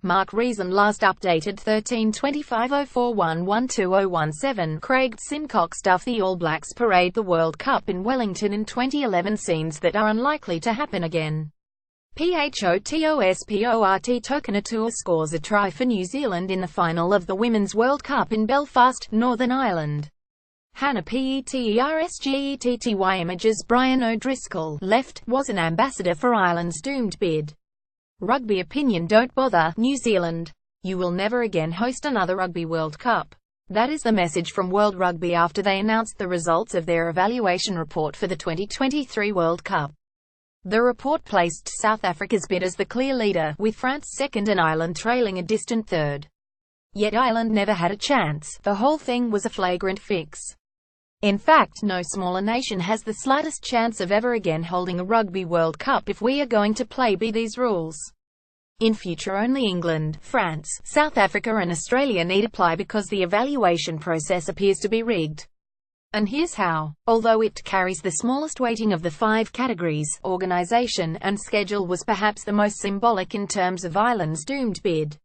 Mark Reason last updated 13/25/04/11/2017. Craig Simcock stuffed the All Blacks parade the World Cup in Wellington in 2011. Scenes that are unlikely to happen again. PHOTOSPORT Tokenatua scores a try for New Zealand in the final of the Women's World Cup in Belfast, Northern Ireland. Hannah Pettersgetty Images. Brian O'Driscoll, left, was an ambassador for Ireland's doomed bid. Rugby opinion. Don't bother, New Zealand. You will never again host another Rugby World Cup. That is the message from World Rugby after they announced the results of their evaluation report for the 2023 World Cup. The report placed South Africa's bid as the clear leader, with France second and Ireland trailing a distant third. Yet Ireland never had a chance. The whole thing was a flagrant fix. In fact, no smaller nation has the slightest chance of ever again holding a Rugby World Cup if we are going to play by these rules. In future, only England, France, South Africa and Australia need apply because the evaluation process appears to be rigged. And here's how. Although it carries the smallest weighting of the 5 categories, organisation and schedule was perhaps the most symbolic in terms of Ireland's doomed bid.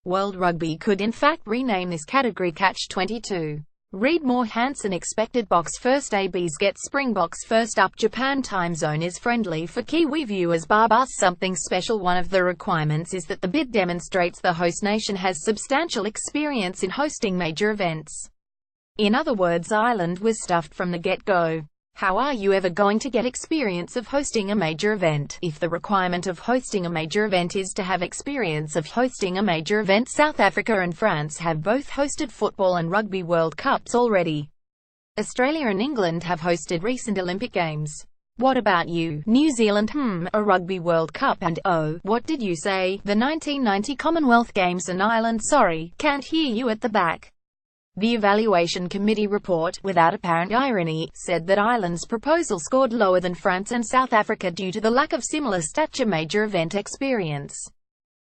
World Rugby could in fact rename this category Catch-22. Read more. Hansen expected box first. ABs get Springboks first up. Japan time zone is friendly for Kiwi viewers. Barbas something special. One of the requirements is that the bid demonstrates the host nation has substantial experience in hosting major events. In other words, Ireland was stuffed from the get-go. How are you ever going to get experience of hosting a major event, if the requirement of hosting a major event is to have experience of hosting a major event? South Africa and France have both hosted football and rugby World Cups already. Australia and England have hosted recent Olympic Games. What about you, New Zealand? A Rugby World Cup and, oh, what did you say, the 1990 Commonwealth Games and Ireland? Sorry, can't hear you at the back. The Evaluation Committee report, without apparent irony, said that Ireland's proposal scored lower than France and South Africa due to the lack of similar stature major event experience.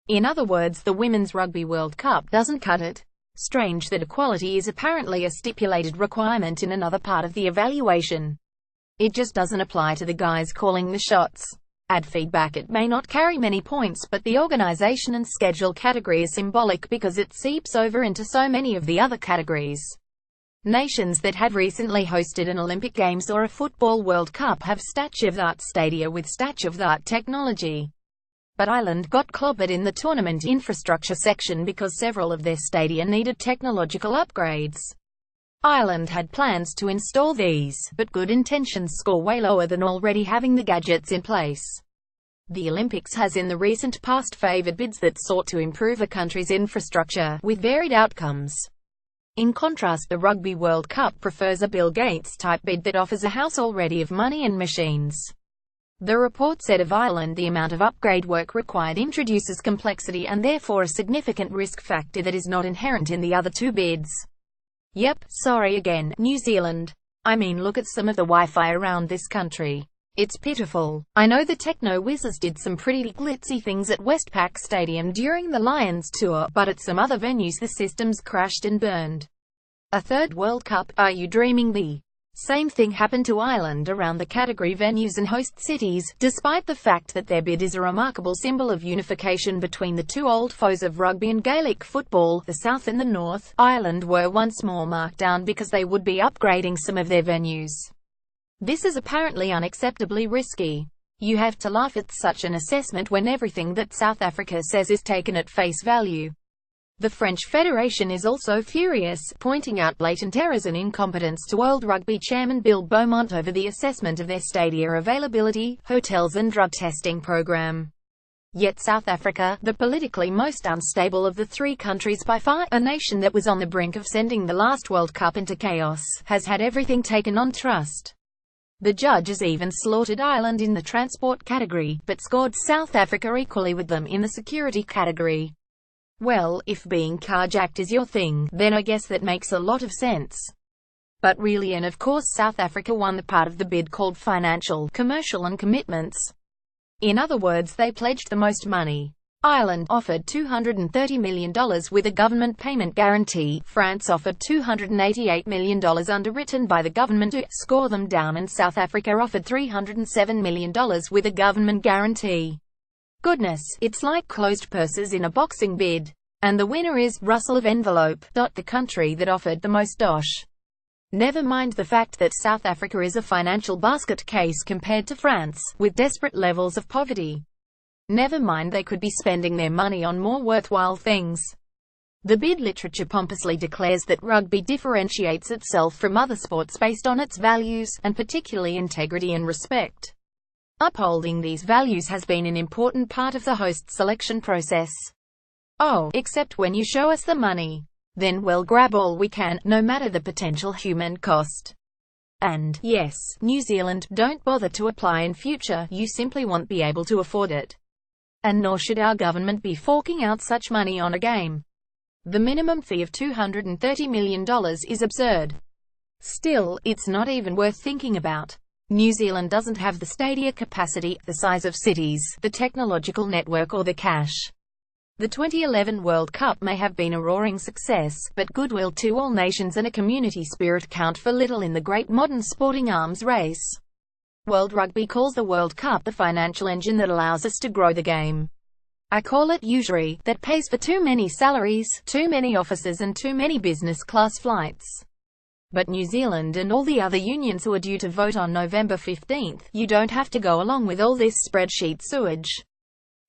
In other words, the Women's Rugby World Cup doesn't cut it. Strange that equality is apparently a stipulated requirement in another part of the evaluation. It just doesn't apply to the guys calling the shots. Add feedback. It may not carry many points, but the organisation and schedule category is symbolic because it seeps over into so many of the other categories. Nations that have recently hosted an Olympic Games or a Football World Cup have state-of-the-art stadia with state-of-the-art technology. But Ireland got clobbered in the tournament infrastructure section because several of their stadia needed technological upgrades. Ireland had plans to install these, but good intentions score way lower than already having the gadgets in place. The Olympics has in the recent past favoured bids that sought to improve a country's infrastructure, with varied outcomes. In contrast, the Rugby World Cup prefers a Bill Gates-type bid that offers a house already of money and machines. The report said of Ireland the amount of upgrade work required introduces complexity and therefore a significant risk factor that is not inherent in the other 2 bids. Yep, sorry again, New Zealand. I mean, look at some of the Wi-Fi around this country. It's pitiful. I know the Techno Whizzes did some pretty glitzy things at Westpac Stadium during the Lions tour, but at some other venues the systems crashed and burned. A third World Cup? Are you dreaming? The same thing happened to Ireland around the category venues and host cities, despite the fact that their bid is a remarkable symbol of unification between the 2 old foes of rugby and Gaelic football, the South and the North. Ireland were once more marked down because they would be upgrading some of their venues. This is apparently unacceptably risky. You have to laugh at such an assessment when everything that South Africa says is taken at face value. The French Federation is also furious, pointing out blatant errors and incompetence to World Rugby chairman Bill Beaumont over the assessment of their stadia availability, hotels and drug testing program. Yet South Africa, the politically most unstable of the 3 countries by far, a nation that was on the brink of sending the last World Cup into chaos, has had everything taken on trust. The judges even slaughtered Ireland in the transport category, but scored South Africa equally with them in the security category. Well, if being carjacked is your thing, then I guess that makes a lot of sense. But really, and of course South Africa won the part of the bid called financial, commercial and commitments. In other words, they pledged the most money. Ireland offered $230 million with a government payment guarantee. France offered $288 million underwritten by the government to score them down, and South Africa offered $307 million with a government guarantee. Goodness, it's like closed purses in a boxing bid. And the winner is, rustle of envelope, the country that offered the most dosh. Never mind the fact that South Africa is a financial basket case compared to France, with desperate levels of poverty. Never mind they could be spending their money on more worthwhile things. The bid literature pompously declares that rugby differentiates itself from other sports based on its values, and particularly integrity and respect. Upholding these values has been an important part of the host selection process. Oh, except when you show us the money. Then we'll grab all we can, no matter the potential human cost. And, yes, New Zealand, don't bother to apply in future, you simply won't be able to afford it. And nor should our government be forking out such money on a game. The minimum fee of $230 million is absurd. Still, it's not even worth thinking about. New Zealand doesn't have the stadia capacity, the size of cities, the technological network or the cash. The 2011 World Cup may have been a roaring success, but goodwill to all nations and a community spirit count for little in the great modern sporting arms race. World Rugby calls the World Cup the financial engine that allows us to grow the game. I call it usury, that pays for too many salaries, too many officers and too many business-class flights. But New Zealand and all the other unions who are due to vote on November 15th, you don't have to go along with all this spreadsheet sewage.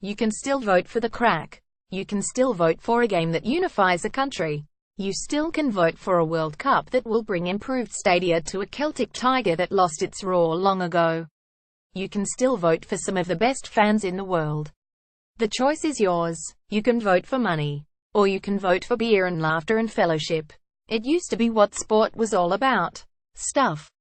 You can still vote for the crack. You can still vote for a game that unifies a country. You still can vote for a World Cup that will bring improved stadia to a Celtic Tiger that lost its roar long ago. You can still vote for some of the best fans in the world. The choice is yours. You can vote for money. Or you can vote for beer and laughter and fellowship. It used to be what sport was all about. Stuff.